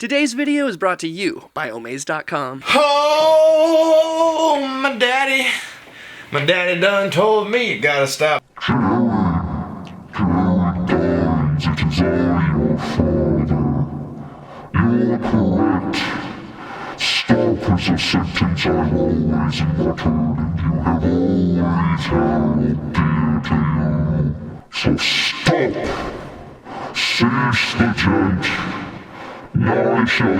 Today's video is brought to you by Omaze.com. Oh, my daddy done told me you gotta stop. You're correct. Stop is a sentence I've always muttered, and you have always held dear to you. So stop. Cease the chant. Now I show you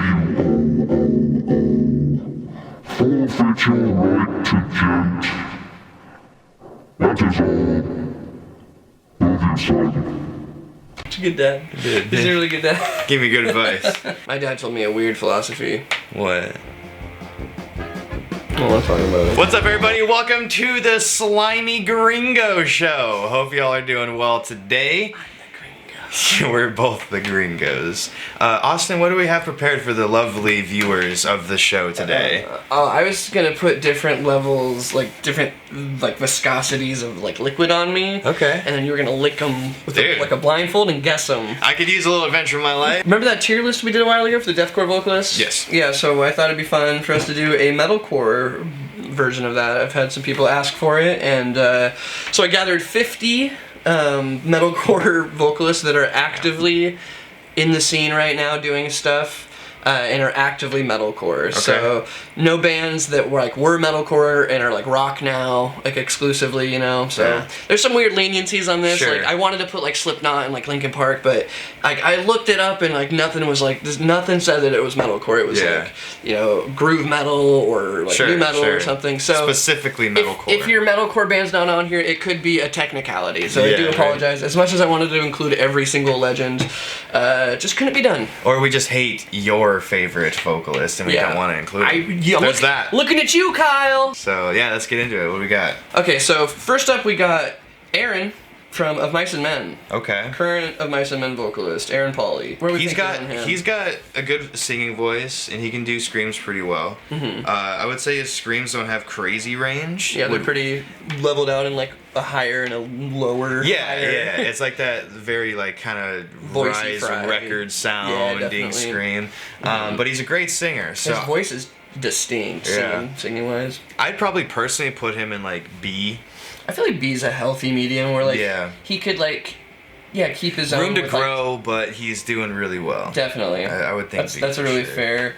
forfeit your right to chant. That is all. Love you, son. It's a good dad. He's a really good dad. Give me good advice. My dad told me a weird philosophy. What? Well, let's talk about it. What's up, everybody? Welcome to the Slimy Gringo Show. Hope y'all are doing well today. We're both the gringos. Austin, what do we have prepared for the lovely viewers of the show today? I was gonna put different levels, different viscosities of liquid on me. Okay. And then you were gonna lick them with Dude. a blindfold and guess them. I could use a little adventure in my life. Remember that tier list we did a while ago for the deathcore vocalists? Yes. Yeah, so I thought it'd be fun for us to do a metalcore version of that. I've had some people ask for it, and so I gathered 50 metalcore vocalists that are actively in the scene right now doing stuff and are actively metalcore. Okay. So no bands that were metalcore and are rock now, exclusively, you know. So yeah. There's some weird leniencies on this. Sure. I wanted to put Slipknot and Linkin Park, but I looked it up and nothing was nothing said that it was metalcore. It was groove metal or new metal or something. So specifically metalcore. If your metalcore band's not on here, it could be a technicality. So I do apologize. Right. As much as I wanted to include every single legend, just couldn't be done. Or we just hate your favorite vocalist and we don't want to include him. There's that. Looking at you, Kyle. So yeah, let's get into it. What do we got? Okay, so first up we got Aaron from Of Mice and Men. Okay. Current Of Mice and Men vocalist, Aaron Pauley. He's got a good singing voice and he can do screams pretty well. Mm-hmm. I would say his screams don't have crazy range. Yeah, they're pretty leveled out in a higher and a lower. Yeah, it's that very kind of Rise record sounding scream. Mm-hmm. But he's a great singer. So his voice is distinct, singing wise. I'd probably personally put him in B. I feel like B's a healthy medium where he could keep his own room to grow, but he's doing really well. Definitely. I would think that's a really fair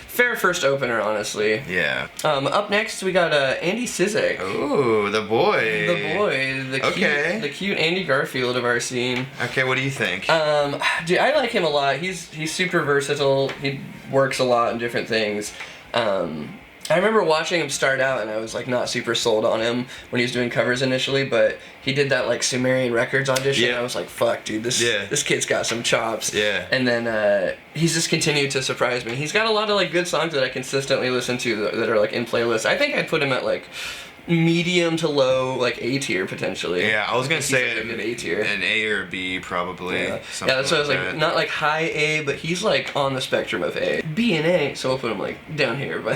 first opener, honestly. Yeah. Up next we got Andy Sizek. Ooh, the boy. The cute Andy Garfield of our scene. Okay, what do you think? Dude, I like him a lot. He's super versatile. He works a lot in different things. I remember watching him start out, and I was not super sold on him when he was doing covers initially, but he did that Sumerian Records audition. And I was like, fuck, dude, this kid's got some chops. Yeah. And then he's just continued to surprise me. He's got a lot of good songs that I consistently listen to that are in playlists. I think I'd put him at medium to low, A tier potentially. Yeah, I was gonna say a good A tier, an A or B probably. Yeah, that's what I was not high A, but he's on the spectrum of A, B and A. So we'll put him down here by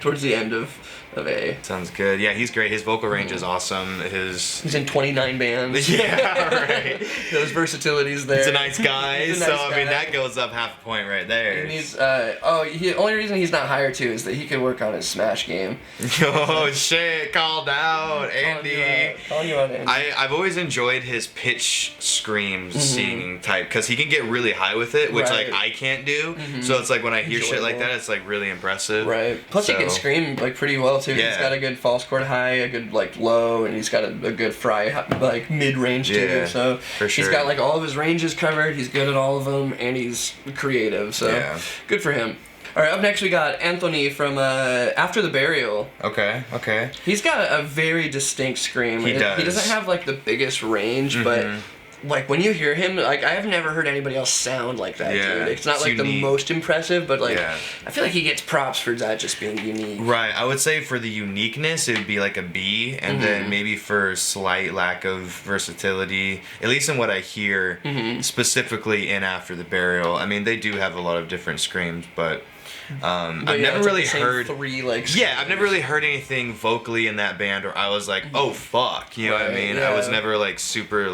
towards the end of A. Sounds good. Yeah, he's great. His vocal range is awesome. He's in 29 bands. Yeah, right. Those versatilities there. He's a nice guy. I mean that goes up half a point right there. And he's only reason he's not higher too is that he can work on his smash game. Oh shit! Called out, Andy. Calling you out, Andy. I've always enjoyed his pitch screams singing type because he can get really high with it, which I can't do. Mm-hmm. So it's when I hear shit like that, it's really impressive. Right. Plus he can scream pretty well too. Yeah. He's got a good false chord high, a good low, and he's got a good fry mid range too. So for sure. He's got all of his ranges covered. He's good at all of them, and he's creative. So good for him. All right, up next we got Anthony from After the Burial. Okay. He's got a very distinct scream. He does. He doesn't have the biggest range, but when you hear him, I've never heard anybody else sound like that, dude. It's not the most impressive, but I feel like he gets props for that just being unique. Right. I would say for the uniqueness, it would be a B, and then maybe for slight lack of versatility, at least in what I hear, specifically in After the Burial. I mean, they do have a lot of different screams, but I've never really heard I've never really heard anything vocally in that band where I was oh fuck, you know what I mean? I was never super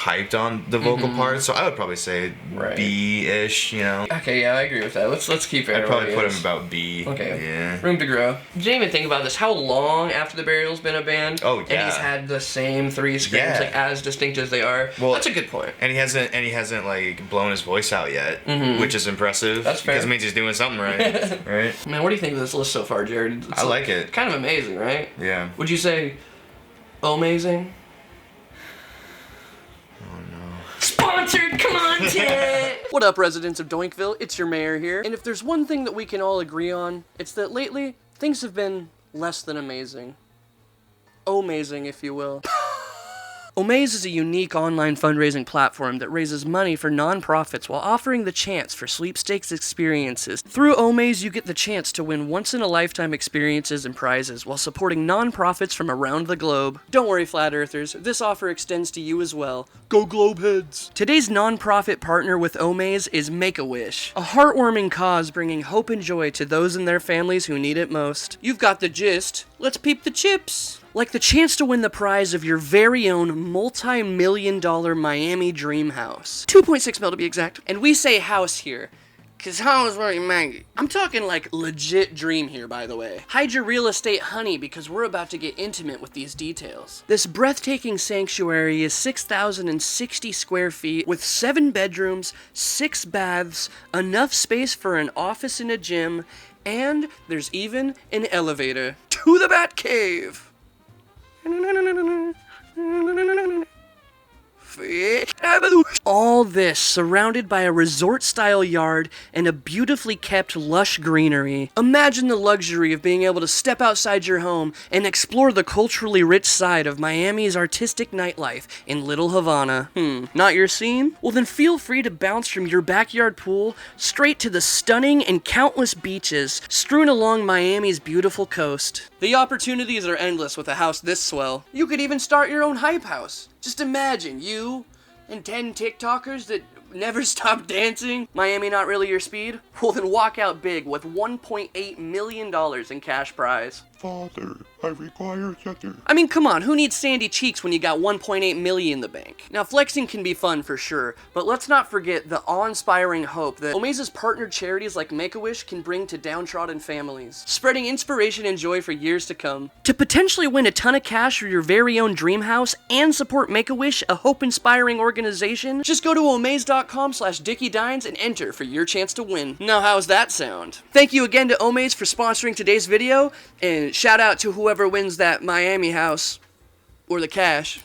hyped on the vocal parts, so I would probably say B-ish, you know. Okay, yeah, I agree with that. Let's keep it. I'd probably put him about B. Okay. Yeah. Room to grow. Didn't even think about this. How long after the Burial's been a band? Oh, yeah. And he's had the same 3 screams, like as distinct as they are. Well, that's a good point. And he hasn't like blown his voice out yet, which is impressive. That's fair. Because it means he's doing something right. Right. Man, what do you think of this list so far, Jared? I like it. Kind of amazing, right? Yeah. Would you say Omaze? Sponsored content! What up, residents of Doinkville? It's your mayor here. And if there's one thing that we can all agree on, it's that lately, things have been less than amazing. Omazing, if you will. Omaze is a unique online fundraising platform that raises money for nonprofits while offering the chance for sweepstakes experiences. Through Omaze, you get the chance to win once-in-a-lifetime experiences and prizes while supporting nonprofits from around the globe. Don't worry, Flat Earthers, this offer extends to you as well. Go Globeheads! Today's nonprofit partner with Omaze is Make-A-Wish, a heartwarming cause bringing hope and joy to those and their families who need it most. You've got the gist. Let's peep the chips! Like the chance to win the prize of your very own multi-million-dollar Miami dream house. 2.6 mil to be exact. And we say house here, cause house very mangy. I'm talking like legit dream here, by the way. Hide your real estate honey, because we're about to get intimate with these details. This breathtaking sanctuary is 6,060 square feet with 7 bedrooms, 6 baths, enough space for an office and a gym, and there's even an elevator to the Bat Cave. All this surrounded by a resort-style yard and a beautifully kept lush greenery. Imagine the luxury of being able to step outside your home and explore the culturally rich side of Miami's artistic nightlife in Little Havana. Not your scene? Well then feel free to bounce from your backyard pool straight to the stunning and countless beaches strewn along Miami's beautiful coast. The opportunities are endless with a house this swell. You could even start your own hype house. Just imagine you and 10 TikTokers that never stop dancing. Miami not really your speed? Well then walk out big with $1.8 million in cash prize. Father, I require cheddar. I mean, come on, who needs sandy cheeks when you got 1.8 million in the bank? Now, flexing can be fun for sure, but let's not forget the awe-inspiring hope that Omaze's partnered charities like Make-A-Wish can bring to downtrodden families, spreading inspiration and joy for years to come. To potentially win a ton of cash for your very own dream house and support Make-A-Wish, a hope-inspiring organization, just go to omaze.com/DickieDines and enter for your chance to win. Now, how's that sound? Thank you again to Omaze for sponsoring today's video, and shout out to whoever wins that Miami house or the cash.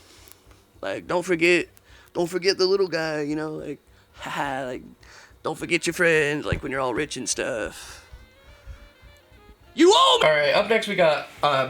Like, don't forget the little guy, you know, like, haha, like, don't forget your friends, like, when you're all rich and stuff. You owe me! Alright, up next we got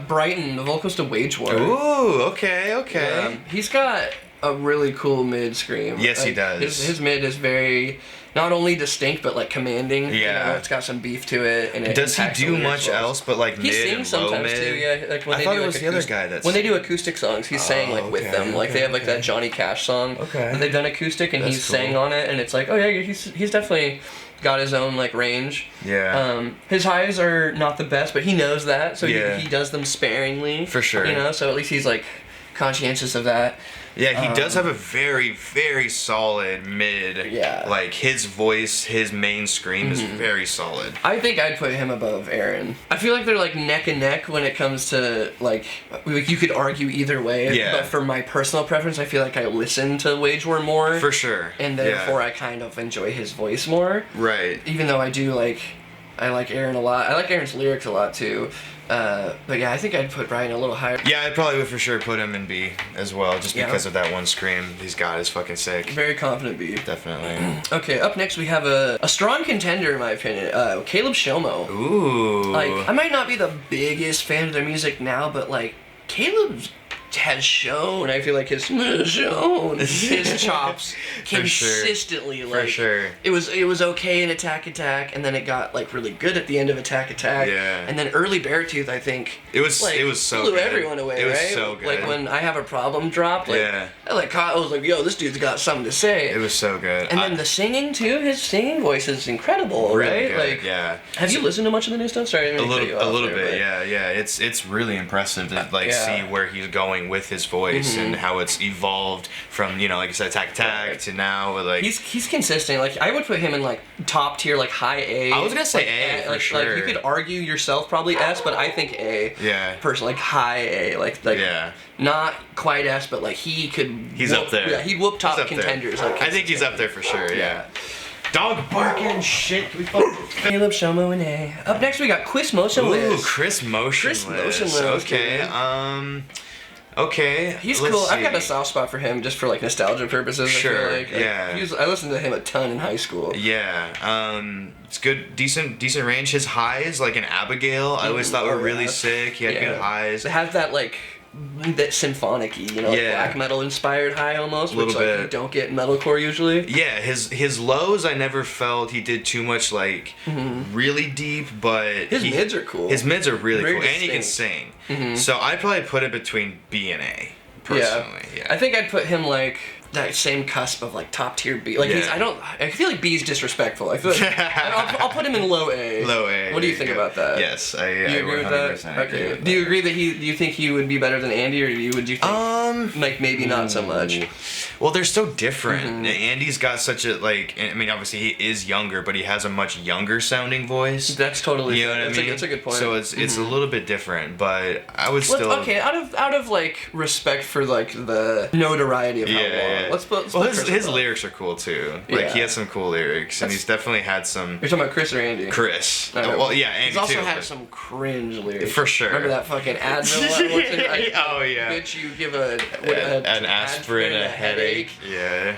Brighton, the vocalist of Wage War. Ooh, okay. He's got a really cool mid scream. Yes, like, he does. His mid is very, not only distinct, but like commanding. Yeah. You know, it's got some beef to it. And it does he do much else but like he mid sings and low sometimes mid? too, yeah. Like when I they thought do it was like the other guy that's... when they do acoustic songs, he's sang like with them. Like they have like that Johnny Cash song. Okay. And they've done acoustic and That's he's cool. sang on it, and it's like, oh yeah, he's definitely got his own like range. Yeah. His highs are not the best, but he knows that, so Yeah. he does them sparingly. For sure. You know, so at least he's like conscientious of that. Yeah, he does have a very, very solid mid. Yeah. Like, his voice, his main scream is very solid. I think I'd put him above Aaron. I feel like they're like neck and neck when it comes to like you could argue either way. Yeah. But for my personal preference, I feel like I listen to Wage War more. For sure. And therefore I kind of enjoy his voice more. Right. Even though I like Aaron a lot. I like Aaron's lyrics a lot too. But yeah, I think I'd put Brian a little higher. Yeah, I probably would for sure put him in B as well, just because of that one scream he's got is fucking sick. Very confident B. Definitely. Okay, up next we have a strong contender in my opinion, Caleb Shomo. Ooh. Like, I might not be the biggest fan of their music now, but like, Caleb has shown, I feel like his chops consistently. For Like, sure. It was okay in Attack, and then it got like really good at the end of Attack. Yeah. And then early Beartooth, I think It was like, so blew good. everyone away, It was right? so good. Like when I Have a Problem dropped, like Yeah. I was like, yo, this dude's got something to say. It was so good. And then the singing too, his singing voice is incredible, really right? good, Like, yeah. have you listened to much of the new stuff? Sorry, I didn't mean to cut you off A little there, bit, but- yeah. It's really impressive to like Yeah. see where he's going going with his voice and how it's evolved from, you know, like I said, Attack to now. Like he's consistent. Like I would put him in like top tier, like high A. I was gonna say A for sure. Like you could argue yourself probably S, but I think A. Yeah. Personally, like high A, like yeah. Not quite S, but like he could. He's up there. Yeah, he'd whoop top contenders. Like, I think he's up there for sure. Yeah. Dog barking shit. Can we Caleb, Shomo, and A. Up next, we got Chris Motionless. Ooh, Chris Motionless. Okay. Dude. Okay. He's cool. I've got a soft spot for him just for like nostalgia purposes. Sure. I feel like. Yeah. I listened to him a ton in high school. Yeah. It's good, decent range. His highs, like in Abigail, I always thought were really sick. He had good highs. It has that like. That symphonic-y, you know, black metal inspired high almost, which like you don't get in metalcore usually. Yeah, his lows I never felt he did too much like really deep, but his mids are cool. His mids are really cool, distinct. and he can sing. So I'd probably put it between B and A. Personally, yeah. I think I'd put him like that same cusp of like top tier B. Like I feel like B's disrespectful. I feel like I'll put him in low A. Low A. What do you think about that? Yes, I agree with that. Okay. Do you agree that do you think he would be better than Andy, or would you think like maybe not so much? Well, they're so different. Andy's got such a like. I mean, obviously he is younger, but he has a much younger sounding voice. That's totally. You know what I mean? That's a good point. So it's a little bit different, but I would still. Okay, out of like respect for like the notoriety of how long. Let's put his lyrics are cool too. Like he has some cool lyrics, and he's definitely had some. You're talking about Chris or Andy? Chris. Well, yeah, Andy he's also too. had some cringe lyrics. For sure. Remember that fucking Advil? Oh yeah. Bitch, you give an aspirin a headache. Yeah.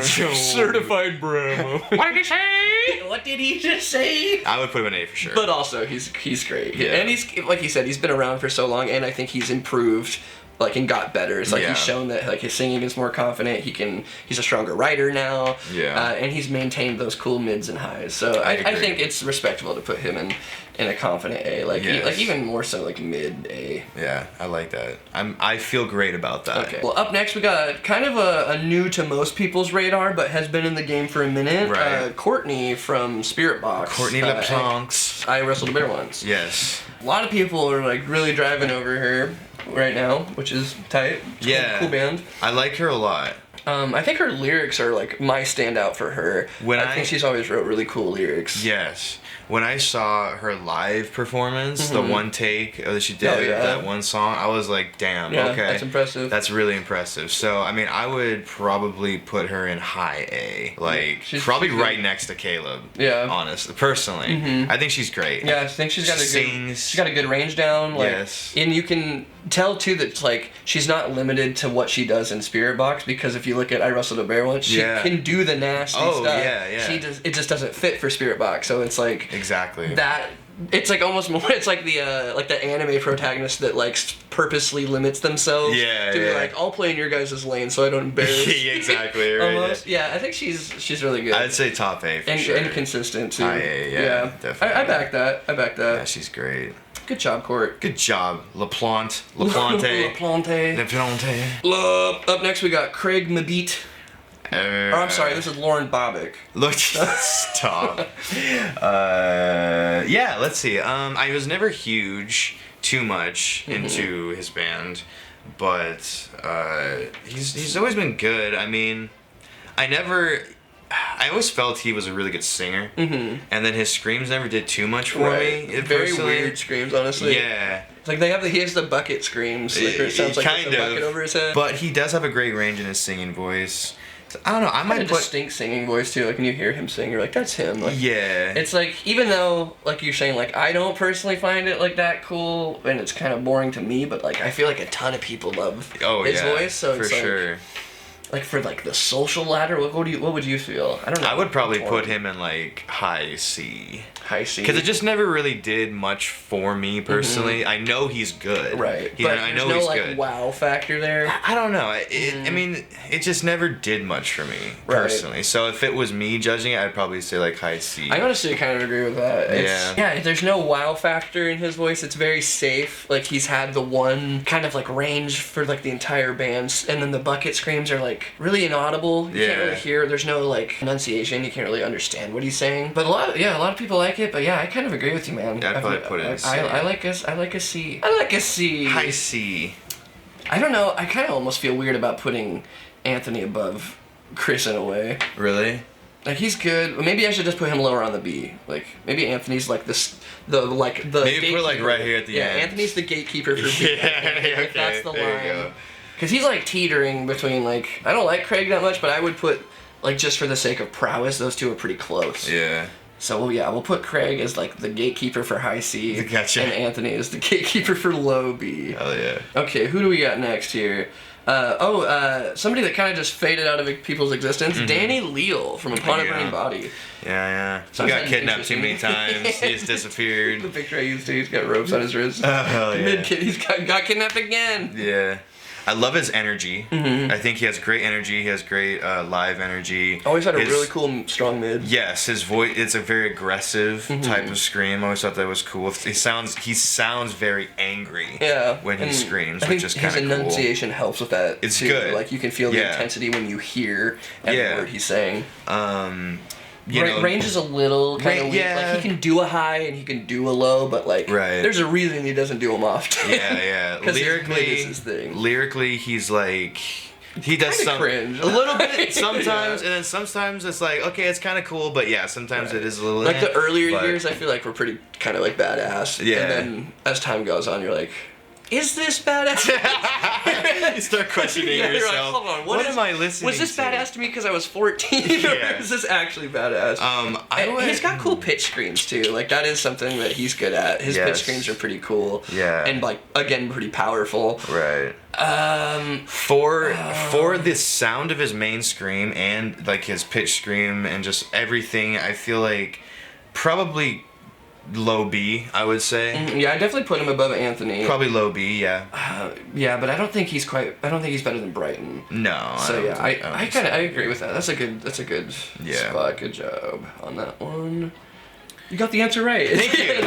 Certified Bram. What did he say? What did he just say? I would put him in A for sure. But also, he's great. Yeah. And he's, like you said, he's been around for so long, and I think he's improved, like, and got better. It's like he's shown that, like, his singing is more confident. He's a stronger writer now. Yeah. And he's maintained those cool mids and highs. So I think it's respectable to put him in a confident A, like even more so like mid A. Yeah, I like that. I feel great about that. Okay. Well, up next we got kind of a new to most people's radar, but has been in the game for a minute. Right. Courtney from Spiritbox. Courtney LePlancs. I wrestled a bear once. Yes. A lot of people are like really driving over her right now, which is tight. It's cool band. I like her a lot. I think her lyrics are like my standout for her. I think she's always wrote really cool lyrics. Yes. When I saw her live performance, the one take that she did that one song, I was like, damn, okay. That's impressive. That's really impressive. So, I mean, I would probably put her in high A. Like, she's right next to Caleb. Yeah. Honestly, personally. I think she's great. Yeah, I think she's got a good range down. Like, yes. And you can tell, too, that, like, she's not limited to what she does in Spiritbox, because if you look at I Wrestled a Bear Once, she can do the nasty stuff. Yeah. It just doesn't fit for Spiritbox, so it's like... Exactly. That it's like almost more. It's like the anime protagonist that like purposely limits themselves to be like, I'll play in your guys' lane so I don't embarrass. Exactly. Right. Almost. Yeah, I think she's really good. I'd say top A for sure. And consistent too. High A, yeah. Definitely. I back that. Yeah, she's great. Good job, Court. Good job, LePlante. Up next we got Craig Mabit. I'm sorry, this is Lauren Bobick. Look, stop. Yeah, let's see. I was never too much into his band, but he's always been good. I mean, I always felt he was a really good singer, and then his screams never did too much for me. Very weird screams, honestly. Yeah. It's like he has the bucket screams. Like, it sounds like there's a bucket over his head. But he does have a great range in his singing voice. I don't know. I might put distinct singing voice too. Like when you hear him sing, you're like, "That's him." Like, yeah. It's like even though like you're saying like I don't personally find it like that cool, and it's kind of boring to me, but like I feel like a ton of people love his voice. So it's for sure. Like for like the social ladder, what would you feel? I don't know. I would probably put him in like high C. High C. Because it just never really did much for me personally. I know he's good. Right. But I know he's good. Wow factor there. I don't know. I mean, it just never did much for me personally. So if it was me judging it, I'd probably say like high C. I honestly kind of agree with that. Yeah, there's no wow factor in his voice. It's very safe. Like he's had the one kind of like range for like the entire band, and then the bucket screams are like really inaudible. You can't really hear. There's no like enunciation. You can't really understand what he's saying. But a lot of people like it. But yeah, I kind of agree with you, man. Yeah, I'd probably put it in C. I like a C. I like a C. High C. I don't know. I kind of almost feel weird about putting Anthony above Chris in a way. Really? Like, he's good. Maybe I should just put him lower on the B. Like, maybe Anthony's like this, the Maybe put like right here at the end. Yeah, Anthony's the gatekeeper for B. Okay, That's the there line. you go. Because he's like teetering between like, I don't like Craig that much, but I would put, like, just for the sake of prowess, those two are pretty close. Yeah. So we'll put Craig as like the gatekeeper for high C. Gotcha. And Anthony as the gatekeeper for low B. Hell yeah. Okay, who do we got next here? Somebody that kind of just faded out of people's existence. Danny Leal from Upon a Burning Body. Yeah. He Sounds got kidnapped too interesting. many times. He just disappeared. The picture I used, he's got ropes on his wrist. Oh, hell yeah. Mid-kid, he's got kidnapped again. Yeah. I love his energy. I think he has great energy. He has great live energy. Always had a really cool, strong mid. Yes, his voice, it's a very aggressive type of scream. I always thought that was cool. He sounds very angry when he screams, which is kind of cool. His enunciation helps with that. It's too. good. Like, you can feel the intensity when you hear every word he's saying. Range is a little kind of weak. Yeah. Like, he can do a high and he can do a low, but like, there's a reason he doesn't do them often. Yeah. Lyrically, he's like, he does some cringe a little bit sometimes, and then sometimes it's like, okay, it's kind of cool, but sometimes it is a little like the earlier years. I feel like we're pretty kind of like badass. Yeah. And then as time goes on, you're like, is this badass? You start questioning yourself. You're like, hold on, what am I listening to? Was this badass to me because I was 14? Or is this actually badass? He's got cool pitch screams too. Like, that is something that he's good at. His pitch screams are pretty cool. Yeah. And like, again, pretty powerful. Right. For the sound of his main scream and like his pitch scream and just everything, I feel like probably low B, I would say. Yeah, I definitely put him above Anthony. Probably low B, yeah. But I don't think he's better than Brighton. No. So I agree with that. That's a good spot. Good job on that one. You got the answer right. Thank you.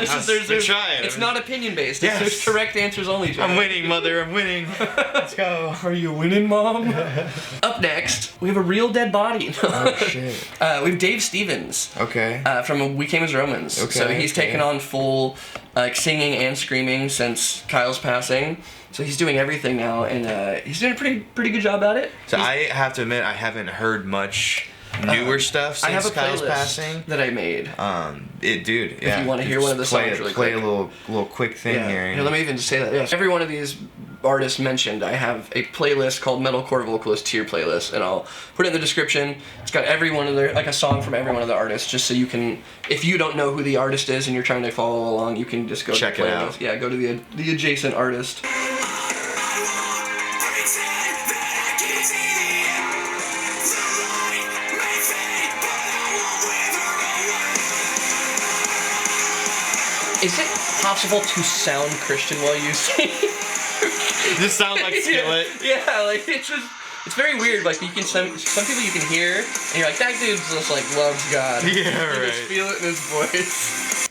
There's trying. It's not opinion based. Yes. There's correct answers only. John. I'm winning, mother. I'm winning. Let's go. Are you winning, Mom? Up next, we have a real dead body. Oh shit. We have Dave Stevens. Okay. From We Came as Romans. Okay. So he's taken on full singing and screaming since Kyle's passing. So he's doing everything now, and he's doing a pretty good job at it. So I have to admit, I haven't heard much newer stuff since I have a Kyle's playlist passing that I made. If you want to hear one of the songs really play quick. a little quick thing here. Here, let me even just say that. Yeah. Every one of these artists mentioned, I have a playlist called Metalcore Vocalist Tier Playlist, and I'll put it in the description. It's got every one of their, like a song from every one of the artists, just so you can, if you don't know who the artist is and you're trying to follow along, you can just go check to the it playlist. out. Yeah, go to the adjacent artist. Is it possible to sound Christian while you sing? This sounds like Skillet. Yeah, like it's very weird. Like, you can some people you can hear and you're like, that dude just like loves God. Yeah, you right. just feel it in his voice.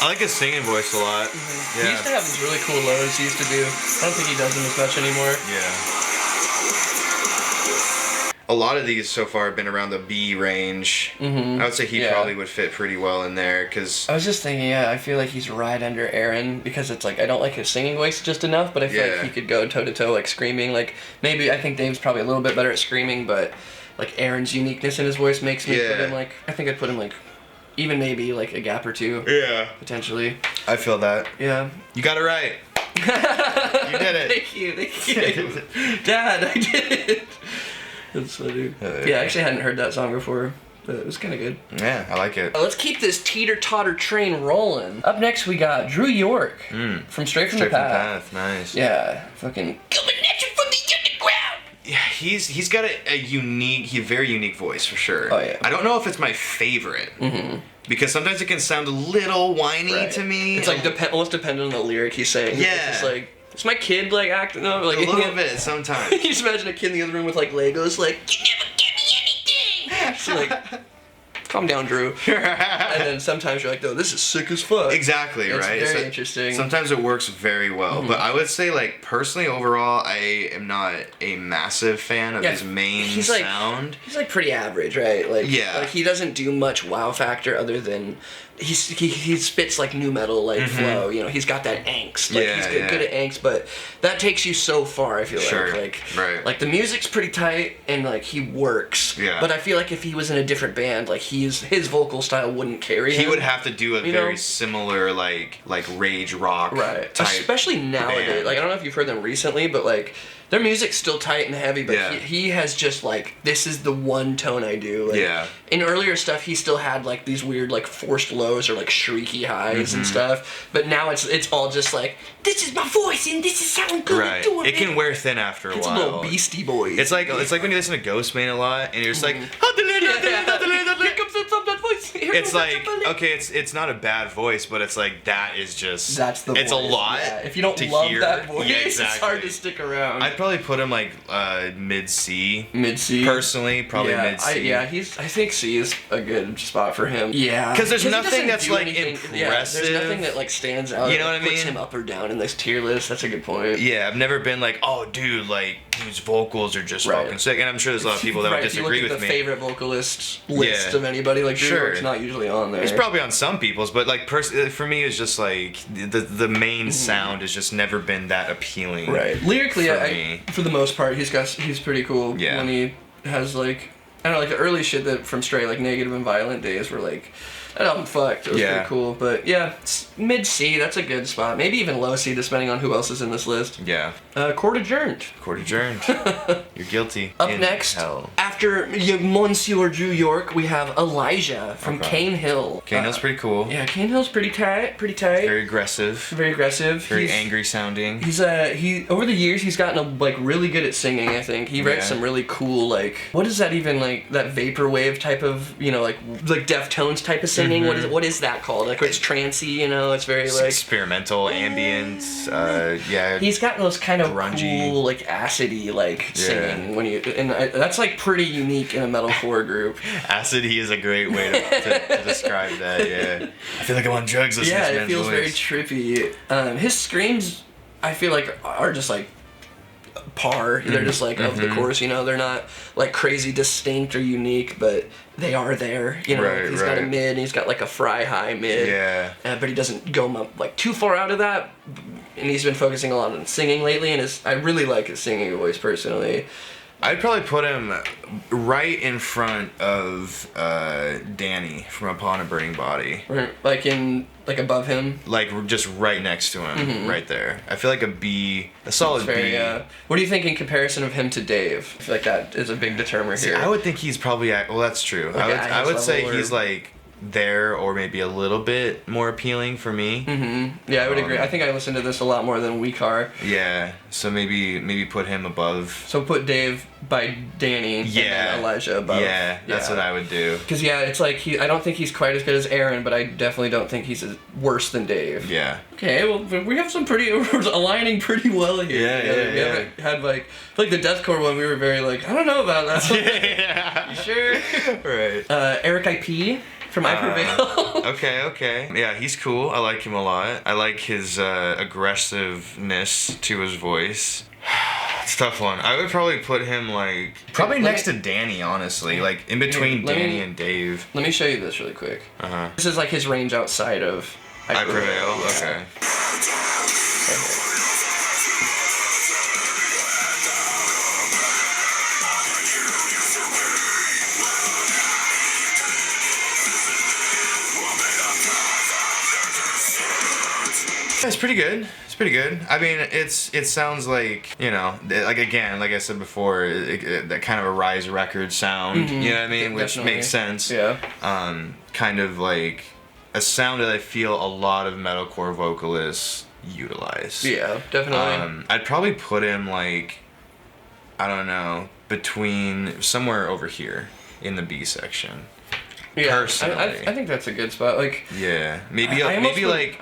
I like his singing voice a lot. He used to have these really cool lows he used to do. I don't think he does them as much anymore. Yeah. A lot of these so far have been around the B range. I would say he probably would fit pretty well in there, because I was just thinking, I feel like he's right under Aaron, because it's like, I don't like his singing voice just enough, but I feel like he could go toe-to-toe, like, screaming. Like, maybe, I think Dave's probably a little bit better at screaming, but, like, Aaron's uniqueness in his voice makes me put him, like, I think I'd put him, like, even maybe, like, a gap or two. Yeah. Potentially. I feel that. Yeah. You got it right. You did it. Thank you. Dad, I did it. That's funny. I actually hadn't heard that song before, but it was kind of good. Yeah, I like it. Let's keep this teeter-totter train rolling. Up next, we got Drew York from Straight from the Path. Nice. Yeah, fucking coming at you from the underground. Yeah, he's got a very unique voice for sure. Oh yeah. I don't know if it's my favorite. Because sometimes it can sound a little whiny to me. It's like almost dependent on the lyric he's saying. Yeah. It's just like, it's my kid like acting up like a little bit sometimes. You just imagine a kid in the other room with like Legos, like, you never give me anything. It's like, calm down, Drew. And then sometimes you're like, no, this is sick as fuck. Exactly, it's right? Very interesting. Sometimes it works very well, but I would say, like, personally, overall, I am not a massive fan of his main sound. He's like pretty average, right? Like, yeah. Like he doesn't do much wow factor other than he spits like new metal like flow. You know, he's got that angst. Like he's good at angst, but that takes you so far. I feel like like the music's pretty tight and like he works. Yeah. But I feel like if he was in a different band, like his vocal style wouldn't carry him. He would have to do a very similar like rage rock type especially nowadays. band. Like I don't know if you've heard them recently, but like their music's still tight and heavy, but he has just like, this is the one tone I do. Like, in earlier stuff, he still had like these weird like forced lows or like shrieky highs and stuff. But now it's all just like, this is my voice and this is how I'm gonna do it. It can wear thin after a while. It's a little Beastie Boys. It's like when you listen to Ghostman a lot and you're just like, here comes that voice. It's like, okay, it's not a bad voice, but it's like that is just that's the it's voice. a lot. Yeah. If you don't to love hear. that voice, exactly. It's hard to stick around. I'd probably put him like mid C. Mid C. Personally, probably mid C. I think C is a good spot for him. Yeah. Because there's nothing that's like impressive. Yeah, there's nothing that like stands out. You know what I mean? Puts him up or down in this tier list. That's a good point. Yeah, I've never been like, oh, dude, like dude's vocals are just fucking sick, and I'm sure there's a lot of people that would disagree with me. If you look at the favorite vocalist list of anybody, like Drew not usually on there. He's probably on some people's, but like for me, it's just like the main sound has just never been that appealing. Right. Lyrically, for the most part, he's pretty cool. Yeah. When he has like, I don't know, like the early shit that from straight like Negative and Violent days were like, that album fucked. It was pretty cool. But yeah, mid C, that's a good spot. Maybe even low C, depending on who else is in this list. Yeah. Court Adjourned. Court Adjourned. You're guilty. Up next, after Monsieur Drew York, we have Elijah from Cane Hill. Cane Hill's pretty cool. Yeah, Cane Hill's pretty tight. Very aggressive. Very angry sounding. He's over the years he's gotten like really good at singing. I think he writes some really cool like, what is that even, like that vaporwave type of, you know, like Deftones type of singing. What is that called? Like it's trancey, you know. It's very like experimental, ambient. He's got those kind of grungy, cool, like acidy, like singing that's like pretty unique in a metalcore group. Acidy is a great way to describe that. Yeah, I feel like I'm on drugs. Yeah, it feels very trippy. His screams, I feel like, are just like par. They're just like of the course, you know. They're not like crazy distinct or unique, but they are there, you know. He's got a mid and he's got like a fry high mid, but he doesn't go like too far out of that, and he's been focusing a lot on singing lately, and I really like his singing voice personally. I'd probably put him right in front of Danny from Upon a Burning Body. Like above him? Like just right next to him, right there. I feel like a solid B. What do you think in comparison of him to Dave? I feel like that is a big determiner here. I would think he's probably well, that's true. Like I would say he's like there or maybe a little bit more appealing for me. Yeah, I would agree. I think I listened to this a lot more than We Car. Yeah, so maybe put him above. So put Dave by Danny and then Elijah above. Yeah, that's what I would do. Because it's like I don't think he's quite as good as Aaron, but I definitely don't think he's worse than Dave. Yeah. Okay, well we have we're aligning pretty well here. Yeah. We haven't had like the deathcore one. We were very like, I don't know about that. Yeah. You sure? Right. Eric IP. From I Prevail. Okay. Yeah, he's cool. I like him a lot. I like his aggressiveness to his voice. It's a tough one. I would probably put him like next to Danny, honestly, like in between Danny and Dave. Let me show you this really quick. This is like his range outside of I Prevail. Okay. It's pretty good. I mean, it sounds like, you know, like again, like I said before, that kind of a Rise Records sound. You know what I mean? Which makes sense. Yeah. Kind of like a sound that I feel a lot of metalcore vocalists utilize. Yeah, definitely. I'd probably put him like, I don't know, between somewhere over here in the B section. Yeah, personally. I think that's a good spot. Like, yeah, maybe I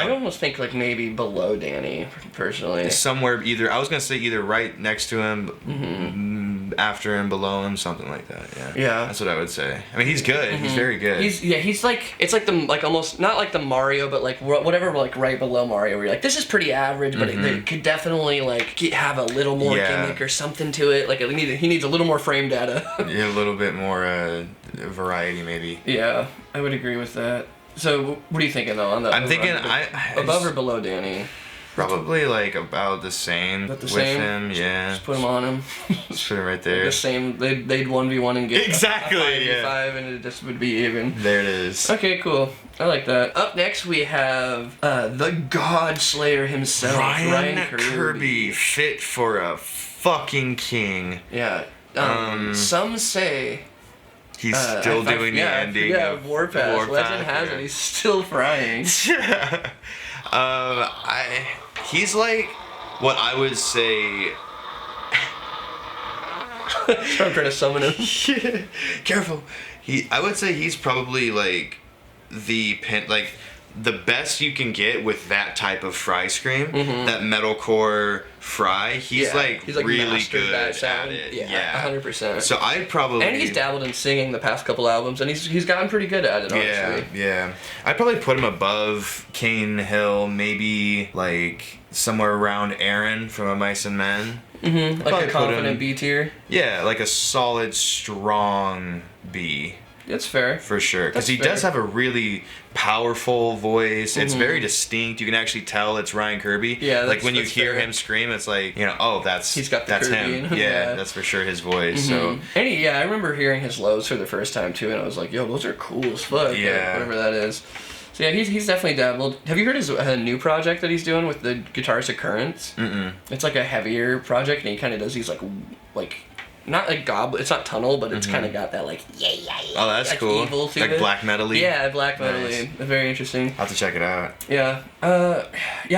almost think like maybe below Danny personally. Somewhere I was gonna say either right next to him, after him, below him, something like that. Yeah. Yeah. That's what I would say. I mean, he's good. He's very good. He's like, it's like almost not like the Mario, but like whatever, like right below Mario, where you're like, this is pretty average, but it could definitely like have a little more gimmick or something to it. Like he needs a little more frame data. Yeah, a little bit more variety, maybe. Yeah, I would agree with that. So what are you thinking though on the? I'm thinking above or below Danny. Probably like about the same with him, yeah. Just put him on him. Just put him right there. Like the same. They'd 1v1 and get exactly, a 5v5 and it just would be even. There it is. Okay, cool. I like that. Up next we have the God Slayer himself, Ryan Kirby. Fit for a fucking king. Yeah. Some say he's still doing the ending of Warpath. Legend has it he's still frying. He's like what I would say. I'm trying to summon him. Careful. I would say he's probably like the best you can get with that type of fry scream, that metalcore fry. He's like really good at it. Yeah, 100%. So I'd probably, and he's dabbled in singing the past couple albums, and he's gotten pretty good at it. Honestly. Yeah. I'd probably put him above Kane Hill, maybe like somewhere around Aaron from Omaze and Men. Like a confident B tier. Yeah, like a solid, strong B. That's fair. For sure. Because he does have a really powerful voice. It's very distinct. You can actually tell it's Ryan Kirby. Yeah, like when you hear him scream, it's like, that's Kirby him. Yeah, that's for sure his voice. So and I remember hearing his lows for the first time too, and I was like, yo, those are cool as fuck. Yeah. Whatever that is. So yeah, he's definitely dabbled. Have you heard his new project that he's doing with the guitarist Occurrence? It's like a heavier project, and he kind of does these like not like goblin. It's not tunnel, but it's kind of got that like Oh, that's like cool. Evil to like it. black metal-y. Yeah, black metal-y. Nice. Very interesting. I'll have to check it out. Yeah. I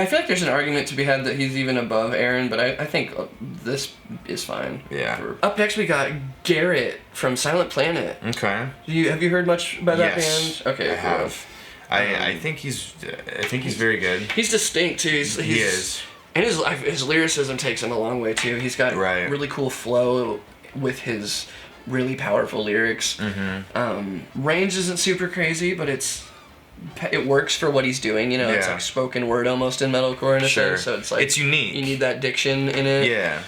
feel like there's an argument to be had that he's even above Aaron, but I think this is fine. Yeah. Up next we got Garrett from Silent Planet. Okay. Have you heard much about that Yes, band? Okay, I have. I think he's very good. He's distinct too. He is. And his lyricism takes him a long way too. He's got really cool flow with his really powerful lyrics. Range isn't super crazy, but it works for what he's doing. It's like spoken word almost in metalcore in a sense. So it's like it's unique. You need that diction in it. Yeah.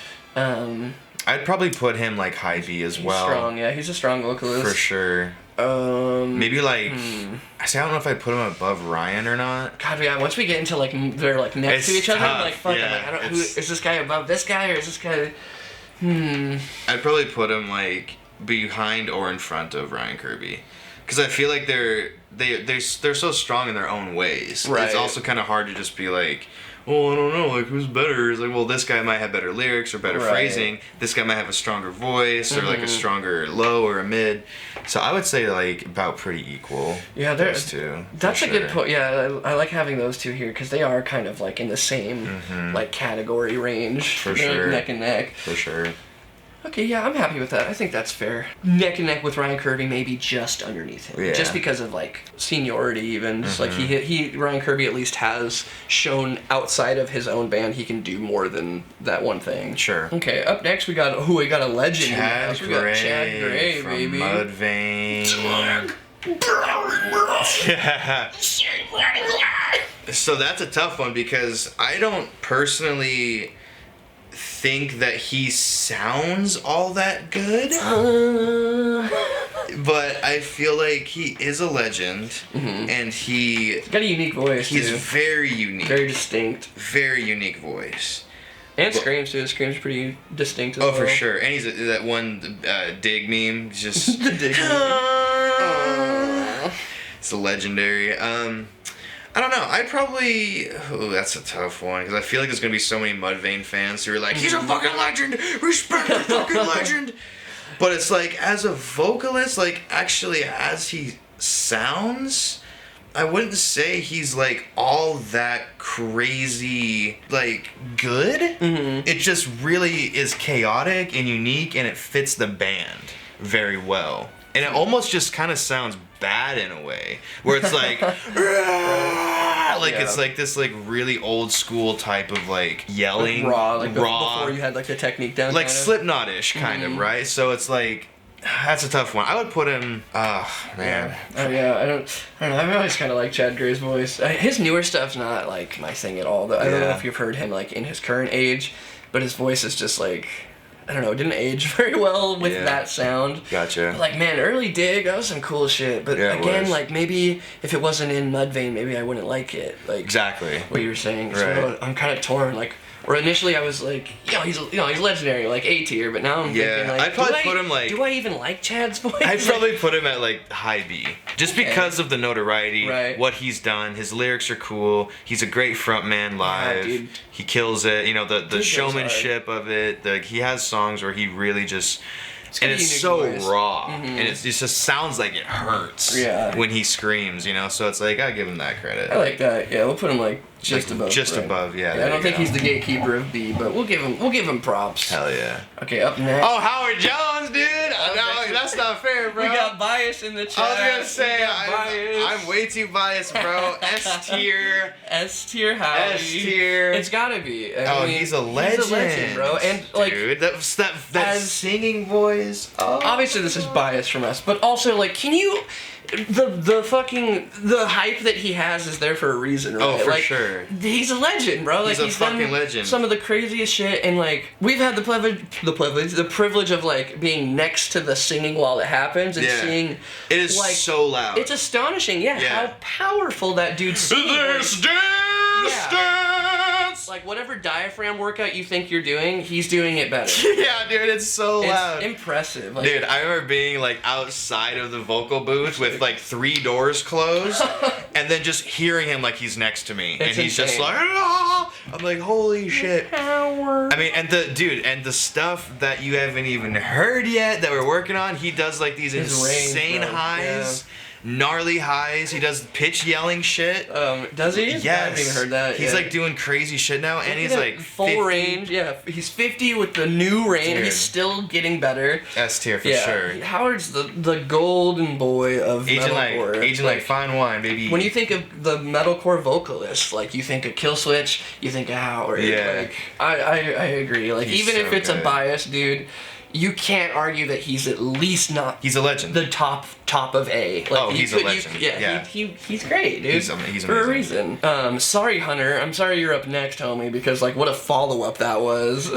I'd probably put him like high B as well. Strong, yeah. He's a strong vocalist for sure. Maybe like I don't know if I put him above Ryan or not. God, yeah. Once we get into like they're like next to each other, I'm like fuck. Yeah, I'm like, is this guy above this guy or is this guy? I'd probably put him like behind or in front of Ryan Kirby, because I feel like they're so strong in their own ways. Right. It's also kind of hard to just be like, oh, I don't know, like who's better? It's like, well, this guy might have better lyrics or better phrasing. This guy might have a stronger voice or like a stronger low or a mid. So I would say like about pretty equal. Yeah, those two. That's a good point. Yeah, I like having those two here because they are kind of like in the same like category range. For sure. Like neck and neck. For sure. Okay, yeah, I'm happy with that. I think that's fair. Neck and neck with Ryan Kirby, maybe just underneath him, just because of like seniority, even. Just like Ryan Kirby at least has shown outside of his own band he can do more than that one thing. Sure. Okay, up next we got a legend. Chad Gray, from baby. Mudvayne. Yeah. So that's a tough one because I don't personally think that he sounds all that good, but I feel like he is a legend, and he's got a unique voice. He's very unique, very distinct, very unique voice, and screams too. His screams pretty distinct as well. For sure. And he's that one dig meme, just the dig meme. It's legendary. I don't know. I'd probably... Oh, that's a tough one. Because I feel like there's going to be so many Mudvayne fans who are like, he's a fucking legend! Respect the fucking legend! But it's like, as a vocalist, like, actually, as he sounds, I wouldn't say he's, like, all that crazy, like, good. It just really is chaotic and unique, and it fits the band very well. And it almost just kind of sounds bad in a way, where it's like, yeah, like Yeah. it's like this like really old school type of like yelling, Like raw, before you had like the technique down. like kind of. Slipknot-ish kind of, right? So it's like that's a tough one. I would put him. Oh man. Oh yeah, I don't know. I've always kind of liked Chad Gray's voice. His newer stuff's not like my thing at all. Though I don't know Yeah. if you've heard him like in his current age, but his voice is just like, I don't know, it didn't age very well with Yeah. that sound. Gotcha. But, like, man, early Dig, that was some cool shit. But Yeah, it again, was. like, maybe if it wasn't in Mudvayne, maybe I wouldn't like it. Like Exactly. what you were saying. Right. So I'm kind of torn. Like, or initially I was like, he's legendary, like A tier. But now I'm thinking like, I'd probably put him like. do I even like Chad's voice? I'd probably put him at like high B, just because of the notoriety, Right. what he's done. His lyrics are cool. He's a great frontman live. dude. He kills it. You know the goes showmanship of it. He has songs where he really just. got And a it's unique so voice. raw, and it just sounds like it hurts Yeah. when he screams, you know. So it's like I give him that credit. I like that. Yeah, we'll put him like just above. Just right? above, yeah. I there don't you think go. he's the gatekeeper of B, but we'll give him props. Hell yeah. Okay, up next. Oh, Howard Jones, dude. No, that's not fair, bro. We got bias in the chat. I was gonna say We got bias. I'm way too biased, bro. S tier. S tier Howie. S tier. It's gotta be. I mean, He's a legend. He's a legend, bro. And like, dude, that as- singing voice. Oh. obviously this is bias from us, but also like, can you? The hype that he has is there for a reason, right? Oh, for like, sure. He's a legend, bro. Like, He's a done fucking legend. Some of the craziest shit, and like we've had the privilege of like being next to the singing while it happens and Yeah. seeing. It is like, so loud. It's astonishing, yeah, Yeah. how powerful that dude's singing voice. distance. Like whatever diaphragm workout you think you're doing, he's doing it better. Yeah, dude, it's so loud. It's impressive. Like, Dude, I remember being like outside of the vocal booth with like 3 doors closed, and then just hearing him like he's next to me, and It's he's just insane. like, "Ah!" I'm like, holy shit. power. I mean, and the stuff that you haven't even heard yet that we're working on, he does like these His range, insane bro. highs, gnarly highs. He does pitch yelling shit. Does he? Yes. I haven't even heard that. He's yet. like doing crazy shit now, and he's Look at like that full 50. range. Yeah, he's 50 with the new range. Dude. He's still getting better. S tier for Yeah, sure. Howard's the golden boy of metalcore. Agent like fine wine, baby. When you think of the metalcore vocalist, like you think of Killswitch, you think of Howard. Yeah. Like I agree. Like He's even if so it's a good. bias, dude, you can't argue that he's at least not He's a legend. the top of A. Like, Oh, he's a legend. Yeah. He's great, dude. He's for a amazing. reason. Sorry, Hunter. I'm sorry you're up next, homie, because like what a follow up that was.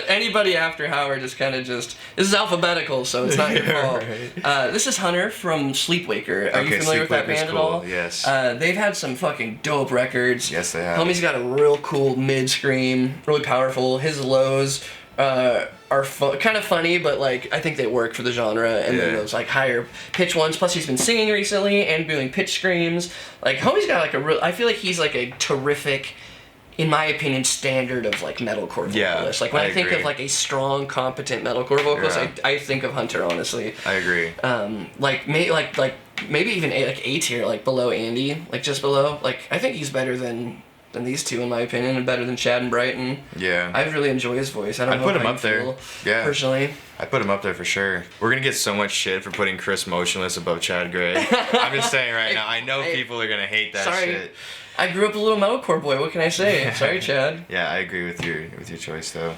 Anybody after Howard is kind of just this is alphabetical, so it's not your Yeah, fault. right. This is Hunter from Sleepwaker. Are you Okay, familiar with that Sleepwaker's band at cool, all? yes. They've had some fucking dope records. Yes, they have. Homie's got a real cool mid scream, really powerful. His lows are kind of funny, but like I think they work for the genre. And then Yeah. those like higher pitch ones. Plus he's been singing recently and doing pitch screams. Like homie's got like a real. I feel like he's like a terrific, in my opinion, standard of like metalcore vocalist. Yeah, Like when I think agree. of like a strong, competent metalcore vocalist, Yeah. I think of Hunter honestly. I agree. Like maybe even A tier, like below Andy, like just below. Like I think he's better than these two in my opinion, and better than Chad and Brighton. Yeah. I really enjoy his voice. I don't I'd know put how him you up there. feel Yeah. Personally. I put him up there for sure. We're gonna get so much shit for putting Chris Motionless above Chad Gray. I'm just saying right now. I know Hey, people are gonna hate that sorry. shit. I grew up a little metalcore boy. What can I say? Sorry, Chad. Yeah, I agree with your choice though.